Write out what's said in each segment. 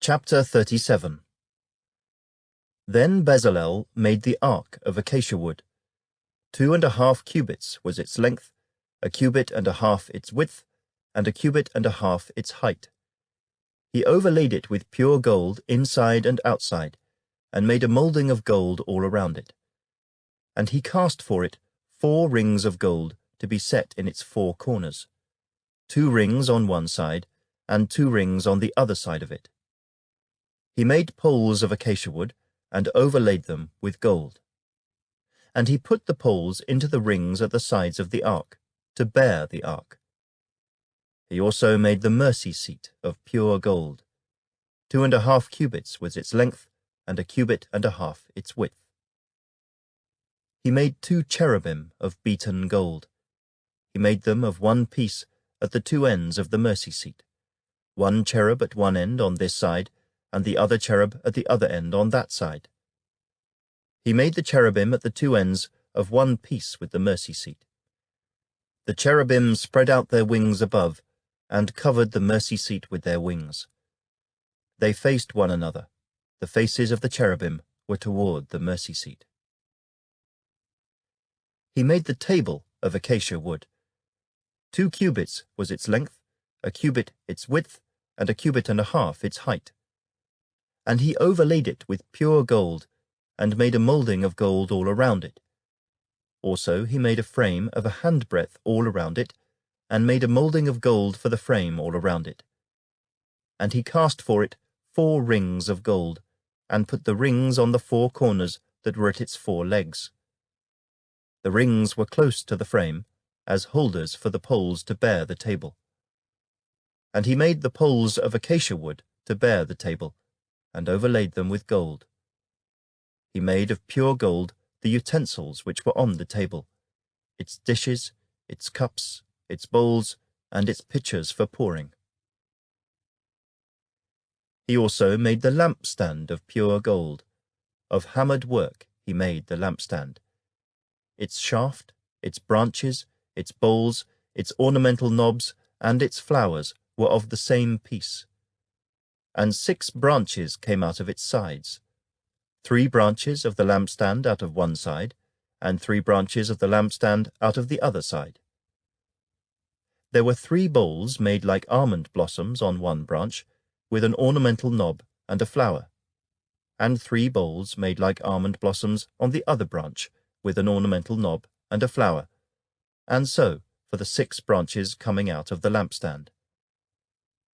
Chapter 37. Then Bezalel made the ark of acacia wood. 2½ cubits was its length, 1½ cubit its width, and 1½ cubit its height. He overlaid it with pure gold inside and outside, and made a moulding of gold all around it. And he cast for it 4 rings of gold to be set in its 4 corners, 2 rings on one side, and 2 rings on the other side of it. He made poles of acacia wood, and overlaid them with gold. And he put the poles into the rings at the sides of the ark, to bear the ark. He also made the mercy seat of pure gold. 2½ cubits was its length, and 1½ cubit its width. He made 2 cherubim of beaten gold. He made them of one piece at the 2 ends of the mercy seat, 1 cherub at one end on this side, and the other cherub at the other end on that side. He made the cherubim at the 2 ends of one piece with the mercy seat. The cherubim spread out their wings above, and covered the mercy seat with their wings. They faced one another. The faces of the cherubim were toward the mercy seat. He made the table of acacia wood. 2 cubits was its length, 1 cubit its width, and 1½ cubit its height. And he overlaid it with pure gold, and made a moulding of gold all around it. Also he made a frame of a handbreadth all around it, and made a moulding of gold for the frame all around it. And he cast for it 4 rings of gold, and put the rings on the 4 corners that were at its 4 legs. The rings were close to the frame, as holders for the poles to bear the table. And he made the poles of acacia wood to bear the table, and overlaid them with gold. He made of pure gold the utensils which were on the table, its dishes, its cups, its bowls, and its pitchers for pouring. He also made the lampstand of pure gold. Of hammered work he made the lampstand. Its shaft, its branches, its bowls, its ornamental knobs, and its flowers were of the same piece. And 6 branches came out of its sides, 3 branches of the lampstand out of one side, and 3 branches of the lampstand out of the other side. There were 3 bowls made like almond blossoms on one branch, with an ornamental knob and a flower, and 3 bowls made like almond blossoms on the other branch, with an ornamental knob and a flower, and so for the 6 branches coming out of the lampstand.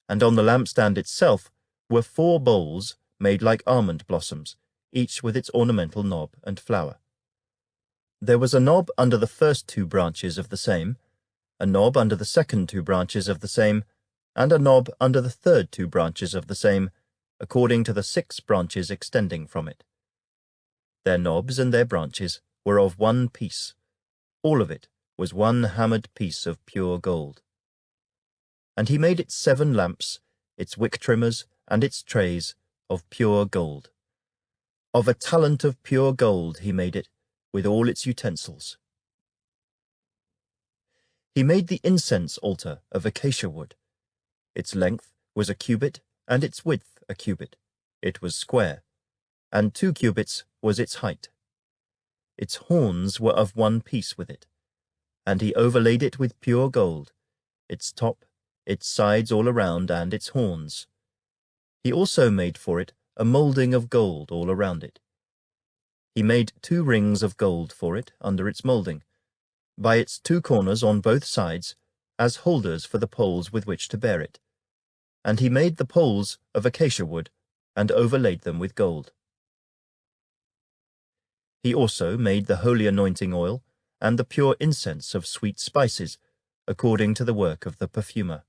And on the lampstand itself were 4 bowls made like almond blossoms, each with its ornamental knob and flower. There was a knob under the first 2 branches of the same, a knob under the second 2 branches of the same, and a knob under the third 2 branches of the same, according to the 6 branches extending from it. Their knobs and their branches were of one piece. All of it was one hammered piece of pure gold. And he made its 7 lamps, its wick trimmers, and its trays of pure gold. Of a talent of pure gold he made it, with all its utensils. He made the incense altar of acacia wood. Its length was 1 cubit, and its width 1 cubit. It was square, and 2 cubits was its height. Its horns were of one piece with it, and he overlaid it with pure gold, its top, its sides all around, and its horns. He also made for it a moulding of gold all around it. He made 2 rings of gold for it under its moulding, by its 2 corners on both sides, as holders for the poles with which to bear it. And he made the poles of acacia wood, and overlaid them with gold. He also made the holy anointing oil, and the pure incense of sweet spices, according to the work of the perfumer.